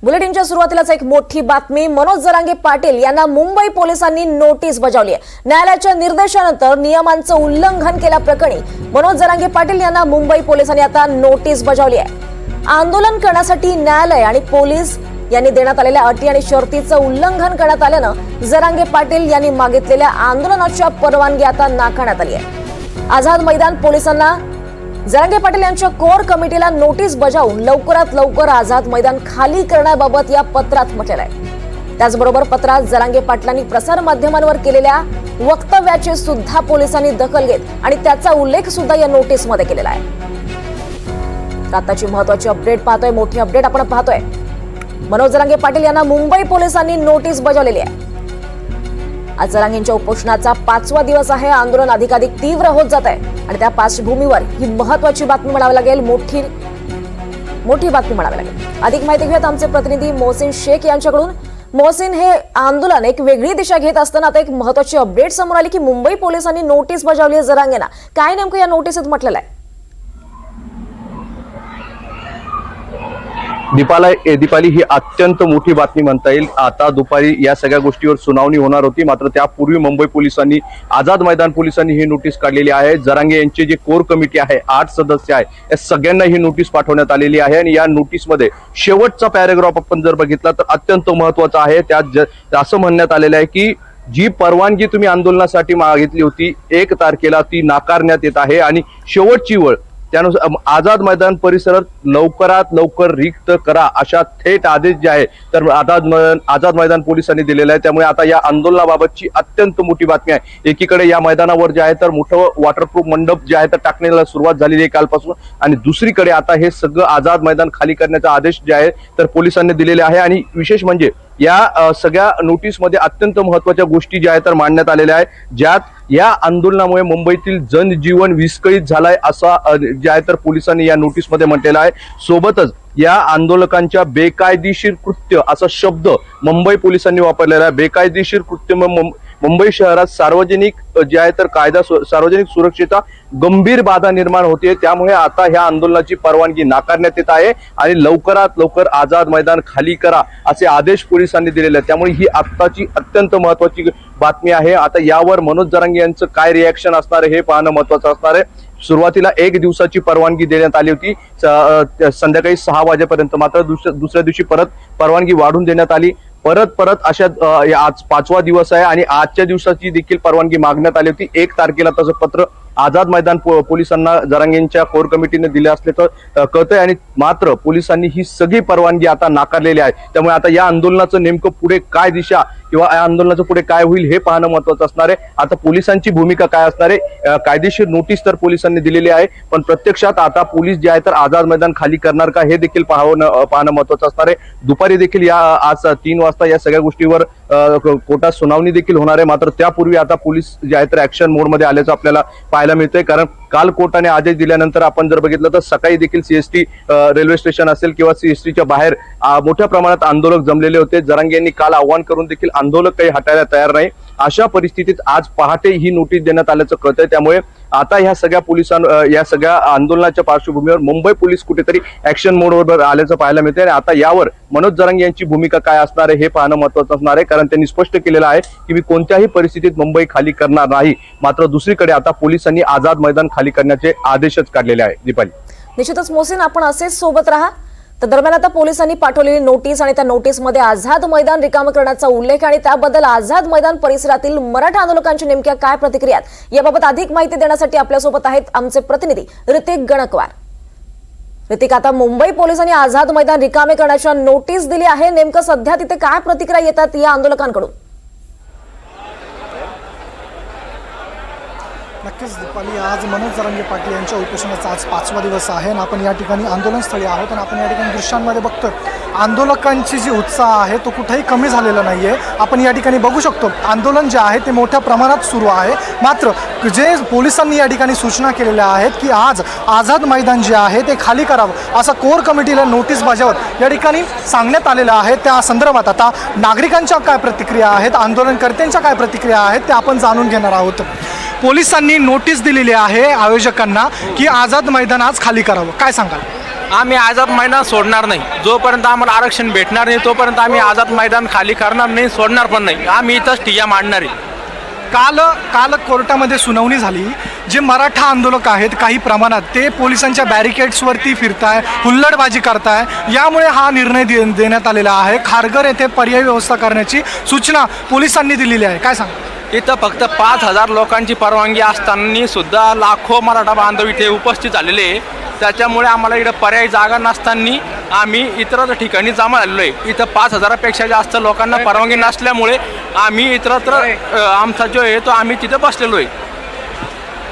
बुलेटिनच्या सुरुवातीलाच एक मोठी बातमी। मनोज जरांगे पाटील यांना मुंबई पोलिसांनी नोटीस बजावली आहे। न्यायालयाच्या निर्देशानंतर नियमांचं उल्लंघन केल्याप्रकरणी मनोज जरांगे पाटील यांना मुंबई पोलिसांनी आता नोटीस बजावली आहे। आंदोलन करण्यासाठी न्यायालय आणि पोलीस यांनी देण्यात आलेल्या अटी आणि शर्तीचं उल्लंघन करण्यात आल्यानं जरांगे पाटील यांनी मागितलेल्या आंदोलनाच्या परवानगी आता नाकारण्यात आली आहे। आझाद मैदान पोलिसांना जरांगे पाटील यांच्या कोर कमिटीला नोटीस बजावून लवकरात लवकर आझाद मैदान खाली करण्याबाबत या पत्रात म्हटलेलं आहे। त्याचबरोबर पत्रात जरांगे पाटलांनी प्रसार माध्यमांवर केलेल्या वक्तव्याची सुद्धा पोलिसांनी दखल घेत आणि त्याचा उल्लेख सुद्धा या नोटीसमध्ये केलेला आहे। आताची महत्त्वाची अपडेट पाहतोय, मोठी अपडेट आपण पाहतोय। मनोज जरांगे पाटील यांना मुंबई पोलिसांनी नोटीस बजावलेली आहे। आज जरांगेंच्या उपोषणाचा 5वा दिवस आहे। आंदोलन अधिकाधिक तीव्र होत जात आहे आणि त्या पार्श्वभूमीवर ही महत्त्वाची बातमी म्हणावी लागेल, मोठी बातमी म्हणावी लागेल। अधिक माहिती घेऊयात आमचे प्रतिनिधी मोहसिन शेख यांच्याकडून। मोहसिन, हे आंदोलन एक वेगळी दिशा घेत असताना आता एक महत्त्वाची अपडेट समोर आली की मुंबई पोलिसांनी नोटीस बजावली आहे जरांगेंना। काय नेमकं या नोटीसीत म्हटलेलं आहे? दीपाली, ही अत्यंत मोठी बातमी म्हणता येईल। आता दुपारी या सगळ्या गोष्टीवर सुनावणी होणार होती, मात्र त्यापूर्वी मुंबई पोलिसांनी, आझाद मैदान पोलिसांनी ही नोटीस काढलेली आहे। जरांगे यांची जी कोर कमिटी आहे, 8 सदस्य आहे, या सगळ्यांना ही नोटीस पाठवण्यात आलेली आहे आणि या नोटीसमध्ये शेवटचा पॅराग्राफ आपण जर बघितला तर अत्यंत महत्त्वाचा आहे। त्यात असं म्हणण्यात आलेलं आहे की जी परवानगी तुम्ही आंदोलनासाठी मागितली होती 1 तारखेला ती नाकारण्यात येत आहे आणि शेवटची वेळ त्यानुसार आझाद मैदान परिसरात लवकरात लवकर रिक्त करा अशा थेट आदेश जे आहे तर आझाद मैदान पोलिसांनी दिलेला आहे। त्यामुळे आता या आंदोलनाबाबतची अत्यंत मोठी बातमी आहे। एकीकडे या मैदानावर जे आहे तर मोठं वॉटरप्रूफ मंडप जे आहे तर टाकण्याला सुरुवात झालेली आहे कालपासून, आणि दुसरीकडे आता हे सगळं आझाद मैदान खाली करण्याचा आदेश जे आहे तर पोलिसांनी दिलेले आहे। आणि विशेष म्हणजे या सगळ्या नोटीसमध्ये अत्यंत महत्त्वाच्या गोष्टी ज्या आहेत तर मांडण्यात आलेल्या आहेत, ज्यात या आंदोलनामुळे मुंबईतील जनजीवन विस्कळीत झालाय असा जे आहे तर पोलिसांनी या नोटीसमध्ये म्हटलेलं आहे। सोबतच या आंदोलकांच्या बेकायदेशीर कृत्य असा शब्द मुंबई पोलिसांनी वापरलेला आहे। बेकायदेशीर कृत्य मुंबई शहरात सार्वजनिक जे आहे तर सार्वजनिक सुरक्षेचा गंभीर बाधा निर्माण होते। त्यामुळे आता ह्या आंदोलनाची परवानगी नाकारण्यात येत आहे आणि लवकरात लवकर आझाद मैदान खाली करा असे आदेश पोलिसांनी दिलेले आहेत। त्यामुळे ही आत्ताची अत्यंत महत्त्वाची बातमी आहे। आता यावर मनोज जरांगे यांचं काय रिॲक्शन असणार आहे हे पाहणं महत्त्वाचं असणार आहे। सुरुवातीला 1 दिवसाची परवानगी देण्यात आली होती संध्याकाळी 6 वाजेपर्यंत, मात्र दुसऱ्या दिवशी परत परवानगी वाढून देण्यात आली। परत अशा आज 5वा दिवस आहे आणि आजच्या दिवसाची देखील परवानगी मागण्यात आली होती। 1 तारखेला तसं पत्र आझाद मैदान पोलिसांना जरांगेंच्या कोर कमिटीने दिले असल्याचं कळतंय आणि मात्र पोलिसांनी ही सगळी परवानगी आता नाकारलेली आहे। त्यामुळे आता या आंदोलनाचं नेमकं पुढे काय दिशा किंवा या आंदोलनाचं पुढे काय होईल हे पाहणं महत्त्वाचं असणार आहे। आता पोलिसांची भूमिका काय असणार आहे? कायदेशीर नोटीस तर पोलिसांनी दिलेली आहे, पण प्रत्यक्षात आता पोलीस जे आहे तर आझाद मैदान खाली करणार का हे देखील पाहणं महत्त्वाचं असणार आहे। दुपारी देखील आज 3 वाजता या सगळ्या गोष्टीवर कोर्टात सुनावणी देखील होणार आहे। मात्र त्यापूर्वी आता पोलीस जे आहे तर ऍक्शन मोडमध्ये आल्याचं आपल्याला पाहायला मिळतंय, कारण काल कोर्टाने आदेश दिल्यानंतर आपण जर बघितलं तर सकाळी देखील सीएसटी रेल्वे स्टेशन असेल किंवा सीएसटीच्या बाहेर मोठ्या प्रमाणात आंदोलक जमलेले होते। जरांगे यांनी काल आव्हान करून देखील आंदोलक काही हटायला तयार नाही। अशा परिस्थितीत आज पहाटे ही नोटीस देण्यात आल्याचं कळतंय। त्यामुळे आता ह्या सगळ्या या सगळ्या आंदोलनाच्या पार्श्वभूमीवर मुंबई पोलीस कुठेतरी ऍक्शन मोडवर आल्याचं पाहायला मिळतंय आणि आता यावर मनोज जरांगे यांची भूमिका काय असणार आहे हे पाहणं महत्त्वाचं असणार आहे, कारण त्यांनी स्पष्ट केलेलं आहे की मी कोणत्याही परिस्थितीत मुंबई खाली करणार नाही। मात्र दुसरीकडे आता पोलिसांनी आझाद मैदान खाली करण्याचे आदेशच काढलेले आहे। दीपाली, निश्चितच मोहसिन, आपण असेच सोबत राहा। तर दरम्यान आता पोलिसांनी पाठवलेली नोटीस आणि त्या नोटीसमध्ये आझाद मैदान रिकाम करण्याचा उल्लेख आणि त्याबद्दल आझाद मैदान परिसरातील मराठा आंदोलकांची नेमक्या काय प्रतिक्रिया आहेत याबाबत अधिक माहिती देण्यासाठी आपल्यासोबत आहेत आमचे प्रतिनिधी ऋतिक गणकवार। ऋतिक, आता मुंबई पोलिसांनी आझाद मैदान रिकामे करण्याच्या नोटीस दिली आहे, नेमकं सध्या तिथे काय प्रतिक्रिया येतात या आंदोलकांकडून? नक्कीच दीपाली, आज मनोज जरांगे पाटील यांच्या उपोषणाचा आज 5वा दिवस आहे आणि आपण या ठिकाणी आंदोलनस्थळी आहोत आणि आपण या ठिकाणी दृश्यांमध्ये बघतोय आंदोलकांची जी उत्साह आहे तो कुठेही कमी झालेला नाही आहे। आपण या ठिकाणी बघू शकतो आंदोलन जे आहे ते मोठ्या प्रमाणात सुरू आहे। मात्र जे पोलिसांनी या ठिकाणी सूचना केलेल्या आहेत की आज आझाद मैदान जे आहे ते खाली करावं असं कोर कमिटीला नोटीस बजावत या ठिकाणी सांगण्यात आलेलं आहे। त्या संदर्भात आता नागरिकांच्या काय प्रतिक्रिया आहेत, आंदोलनकर्त्यांच्या काय प्रतिक्रिया आहेत ते आपण जाणून घेणार आहोत। पोलिसांनी नोटीस दिलेली आहे आयोजकांना की आझाद मैदान आज खाली करावं, काय सांगाल? आम्ही आझाद मैदान सोडणार नाही. जोपर्यंत आम्हाला आरक्षण भेटणार नाही तोपर्यंत आम्ही आझाद मैदान खाली करणार नाही, सोडणार पण नाही. आम्ही इथंच ठिय्या मांडणार आहे. काल कोर्टामध्ये सुनावणी झाली. जे मराठा आंदोलक आहेत काही प्रमाणात ते पोलिसांच्या बॅरिकेड्सवरती फिरताय, हुल्लडबाजी करताय. यामुळे हा निर्णय देण्यात आलेला आहे. खारघर येथे पर्यायी व्यवस्था करण्याची सूचना पोलिसांनी दिलेली आहे. काय सांगा? इथं फक्त 5,000 लोकांची परवानगी असताना सुद्धा लाखो मराठा बांधव इथे उपस्थित झालेले आहे. त्याच्यामुळे आम्हाला इथं पर्यायी जागा नसताना आम्ही इतरत्र ठिकाणी जमा झालेलो आहे. इथं 5,000पेक्षा जास्त लोकांना परवानगी नसल्यामुळे आम्ही इतरत्र आमचा जो आहे तो आम्ही तिथं बसलेलो आहे.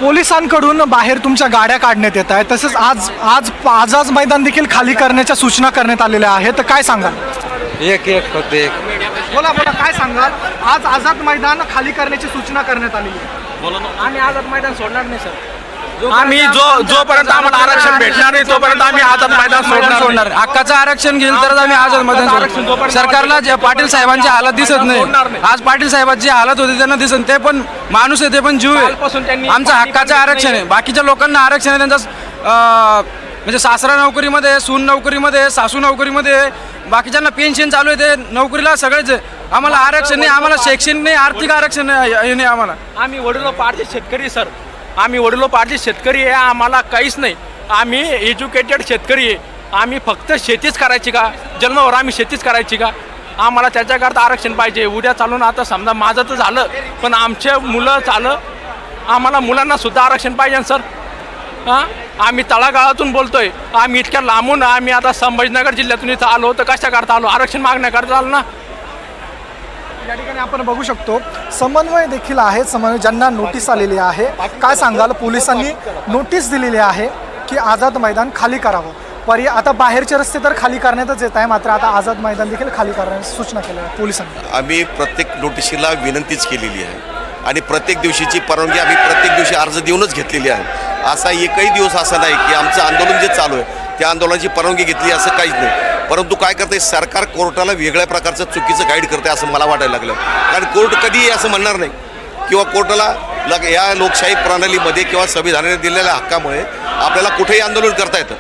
पोलिसांकडून बाहेर तुमच्या गाड्या काढण्यात येत आहेत. तसेच आझाद मैदान देखील खाली करण्याच्या सूचना करण्यात आलेल्या आहेत. तर काय सांगाल? फक्त एक बोला काय सांगाल? आज आझाद मैदान खाली करण्याची सूचना करण्यात आली आहे. आम्ही आझाद मैदान सोडणार नाही सर. आम्ही जोपर्यंत आम्हाला आरक्षण भेटणार नाही तोपर्यंत आम्ही आझाद मैदान सोडणार. हक्काचं आरक्षण घेईल तरच आम्ही आझाद मैदान सोडणार. सरकारला जे पाटील साहेबांची हालत दिसत नाही. आज पाटील साहेबांची हालत होती त्यांना दिसत. ते पण माणूस आहे, ते पण जीव आहे. आमचं हक्काचं आरक्षण आहे. बाकीच्या लोकांना आरक्षण आहे त्यांचा म्हणजे सासरा नोकरीमध्ये, सून नोकरीमध्ये, सासू नोकरीमध्ये, बाकीच्यांना पेन्शन चालू आहे, ते नोकरीला सगळेच. आम्हाला आरक्षण नाही, आम्हाला शैक्षणिक नाही, आर्थिक आरक्षण नाही आम्हाला. आम्ही वडिलोपार्जित शेतकरी सर. आम्ही वडिलोपार्जित शेतकरी आहे. आम्हाला काहीच नाही. आम्ही एज्युकेटेड शेतकरी आहे. आम्ही फक्त शेतीच करायची का? जन्मावर आम्ही शेतीच करायची का? आम्हाला त्याच्याकरता आरक्षण पाहिजे. उद्या चालून आता समजा माझं तर झालं, पण आमचे मुलं आम्हाला मुलांना सुद्धा आरक्षण पाहिजे सर. हां, आम्ही तळागाळातून बोलतोय. आम्ही इतक्या लांबून आम्ही आता संभाजीनगर जिल्ह्यातून इथं आलो तर कशाकरता आलो? आरक्षण मागण्याकरता आलो ना. या ठिकाणी आपण बघू शकतो समन्वय देखील आहे. समन्वय ज्यांना नोटीस आलेली आहे. काय सांगाल? पोलिसांनी नोटीस दिलेली आहे की आझाद मैदान खाली करावं. आता बाहेरचे रस्ते तर खाली करण्यातच येत आहे, मात्र आता आझाद मैदान देखील खाली करण्याची सूचना केली आहे पोलिसांनी. आम्ही प्रत्येक नोटिशीला विनंतीच केलेली आहे आणि प्रत्येक दिवशीची परवानगी आम्ही प्रत्येक दिवशी अर्ज देऊनच घेतलेली आहे. असा एकही दिवस असा नाही की आमचं आंदोलन जे चालू आहे त्या आंदोलनाची परवानगी घेतली असं काहीच नाही. परंतु काय करते सरकार कोर्टाला वेगळ्या प्रकारचं चुकीचं गाईड करते असं मला वाटायला लागलं. कारण कोर्ट कधीही असं म्हणणार नाही किंवा कोर्टाला या लोकशाही प्रणालीमध्ये किंवा संविधानाने दिलेल्या हक्कामुळे आपल्याला कुठेही आंदोलन करता येतं,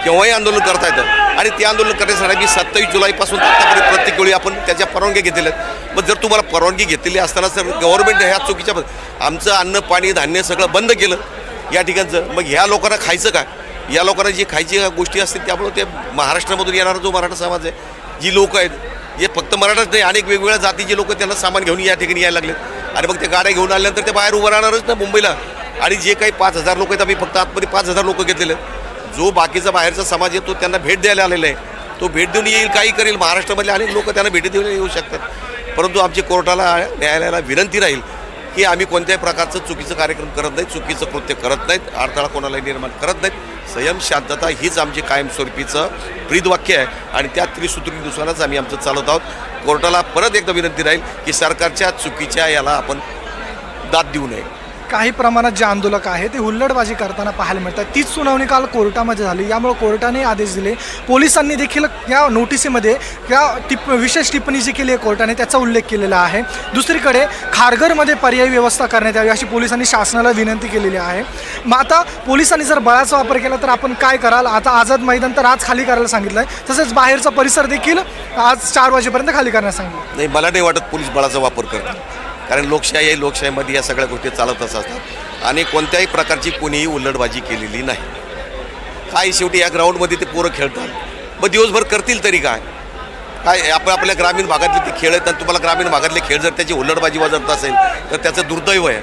केव्हाही आंदोलन करता येतं. आणि ते आंदोलन करण्यासाठी मी 27 जुलैपासून आतापर्यंत प्रत्येक वेळी आपण त्याच्या परवानग्या घेतलेल्या आहेत. मग जर तुम्हाला परवानगी घेतलेली असताना सर गव्हर्नमेंट ह्या चुकीच्या आमचं अन्न पाणी धान्य सगळं बंद केलं या ठिकाणचं, मग ह्या लोकांना खायचं काय? या लोकांना जी खायची गोष्टी असतील त्यामुळे ते महाराष्ट्रामधून येणारा जो मराठा समाज आहे, जी लोक आहेत, हे फक्त मराठाच नाही अनेक वेगवेगळ्या जातीचे लोक त्यांना सामान घेऊन या ठिकाणी यायला लागले. आणि मग ते गाड्या घेऊन आल्यानंतर ते बाहेर उभं राहणारच ना मुंबईला. आणि जे काही 5,000 लोक आहेत आम्ही फक्त आतमध्ये 5,000 लोक घेतलेले आहेत. जो बाकीचा बाहेरचा समाज आहे तो त्यांना भेट द्यायला आलेला आहे. तो भेट देऊन येईल, काही करेल. महाराष्ट्रामधले अनेक लोक त्यांना भेटी देऊन येऊ शकतात. परंतु आमची कोर्टाला न्यायालयाला विनंती राहील की आम्ही कोणत्याही प्रकारचं चुकीचं कार्यक्रम करत नाहीत, चुकीचं कृत्य करत नाहीत, अडथळा कोणालाही निर्माण करत नाहीत. संयम शांतता हीच आमची कायमस्वरूपीचं ब्रीदवाक्य आहे आणि त्या त्रिसूत्रीनुसारच आम्ही आमचं चालवत आहोत. कोर्टाला परत एकदा विनंती राहील की सरकारच्या चुकीच्या याला आपण दाद देऊ नये. काही प्रमाणात जे आंदोलक आहेत ते हुल्लडबाजी करताना पाहायला मिळतात. तीच सुनावणी काल कोर्टामध्ये झाली. यामुळे कोर्टाने आदेश दिले. पोलिसांनी देखील या नोटिसीमध्ये विशेष टिप्पणी जी केली आहे कोर्टाने त्याचा उल्लेख केलेला आहे. दुसरीकडे खारघरमध्ये पर्यायी व्यवस्था करण्यात यावी अशी पोलिसांनी शासनाला विनंती केलेली आहे. मग आता पोलिसांनी जर बळाचा वापर केला तर आपण काय कराल? आता आझाद मैदान तर आज खाली करायला सांगितलं आहे, तसेच बाहेरचा परिसर देखील आज 4 वाजेपर्यंत खाली करण्यास सांगितलं. नाही, मला नाही वाटत पोलीस बळाचा वापर करतात. कारण लोकशाही आहे, लोकशाहीमध्ये या सगळ्या गोष्टी चालतच असतात आणि कोणत्याही प्रकारची कोणीही उल्लडबाजी केलेली नाही. काय शेवटी या ग्राउंडमध्ये ते पोरं खेळतात, मग दिवसभर करतील तरी काय? आपल्या ग्रामीण भागातले ते खेळ आहेत आणि तुम्हाला ग्रामीण भागातले खेळ जर त्याची हुल्लडबाजी वाजवत असेल तर त्याचं दुर्दैव आहे.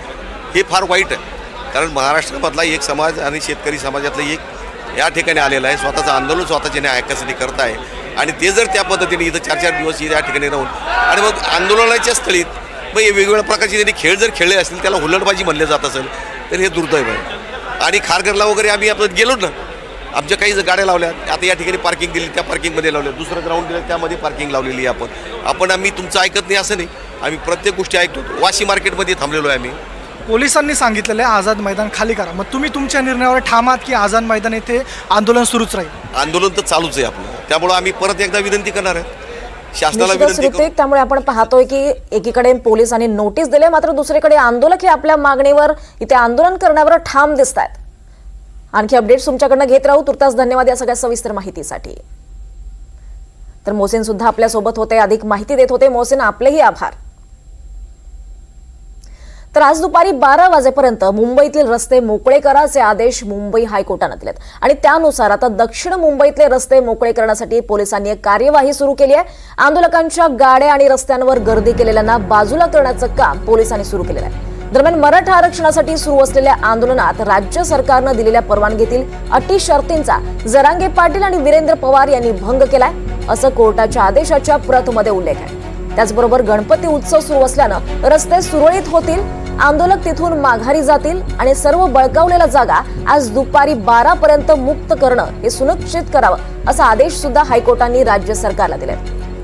हे फार वाईट आहे. कारण महाराष्ट्रामधला एक समाज आणि शेतकरी समाजातलं एक या ठिकाणी आलेलं आहे, स्वतःचं आंदोलन स्वतःच्या न्याय हक्कासाठी करत आहे. आणि ते जर त्या पद्धतीने इथं 4-4 दिवस या ठिकाणी राहून आणि मग आंदोलनाच्या स्थळी मग हे वेगवेगळ्या प्रकारचे त्यांनी खेळ जर खेळले असतील त्याला हुल्लडबाजी म्हणले जात असेल तर हे दुर्दैव आहे. आणि खारघरला वगैरे आम्ही आपण गेलो ना, आमच्या काही गाड्या लावल्या, आता या ठिकाणी पार्किंग दिली त्या पार्किंगमध्ये लावल्या, दुसरं ग्राउंड दिलं त्यामध्ये पार्किंग लावलेली आहे. आम्ही तुमचं ऐकत नाही असं नाही, आम्ही प्रत्येक गोष्टी ऐकतो. वाशी मार्केटमध्ये थांबलेलो आहे आम्ही. पोलिसांनी सांगितलेलं आहे आझाद मैदान खाली करा. मग तुम्ही तुमच्या निर्णयावर ठाम आहात की आझाद मैदान येथे आंदोलन सुरूच राहील? आंदोलन तर चालूच आहे आपलं, त्यामुळे आम्ही परत एकदा विनंती करणार आहे शासनाला. निश्चितच ऋतिक, त्यामुळे आपण पाहतोय की एकीकडे पोलिसांनी नोटीस दिले, मात्र दुसरीकडे आंदोलक हे आपल्या मागणीवर इथे आंदोलन करण्यावर ठाम दिसत आहेत. आणखी अपडेट्स तुमच्याकडनं घेत राहू. तुर्तास धन्यवाद या सगळ्या सविस्तर माहितीसाठी. तर मोहसिन सुद्धा आपल्या सोबत होते, अधिक माहिती देत होते. मोहसिन, आपलेही आभार. तर आज दुपारी 12 वाजेपर्यंत मुंबईतील रस्ते मोकळे कराचे आदेश मुंबई हायकोर्टाने दिलेत आणि त्यानुसार आता दक्षिण मुंबईतले रस्ते मोकळे करण्यासाठी पोलिसांनी एक कार्यवाही सुरू केली आहे. आंदोलकांच्या गाड्या आणि रस्त्यांवर गर्दी केलेल्यांना बाजूला करण्याचं काम पोलिसांनी सुरू केलेलं आहे. दरम्यान मराठा आरक्षणासाठी सुरू असलेल्या आंदोलनात राज्य सरकारनं दिलेल्या परवानगीतील अटी शर्तींचा जरांगे पाटील आणि वीरेंद्र पवार यांनी भंग केलाय, असं कोर्टाच्या आदेशाच्या प्रतमध्ये उल्लेख आहे. त्याचबरोबर गणपती उत्सव सुरू असल्यानं रस्ते सुरळीत होतील, आंदोलक तिथून माघारी जातील आणि सर्व बळकावलेल्या जागा आज दुपारी 12 पर्यंत मुक्त करणं हे सुनिश्चित करावं, असा आदेश सुद्धा हायकोर्टाने राज्य सरकारला दिलाय.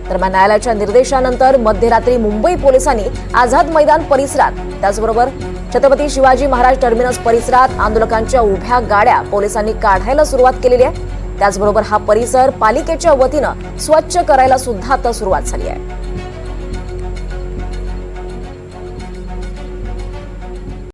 दरम्यान न्यायालयाच्या निर्देशानंतर मध्यरात्री मुंबई पोलिसांनी आझाद मैदान परिसरात, त्याचबरोबर छत्रपती शिवाजी महाराज टर्मिनस परिसरात आंदोलकांच्या उभ्या गाड्या पोलिसांनी काढायला सुरुवात केलेली आहे. त्याचबरोबर हा परिसर पालिकेच्या वतीनं स्वच्छ करायला सुद्धा आता सुरुवात झाली आहे.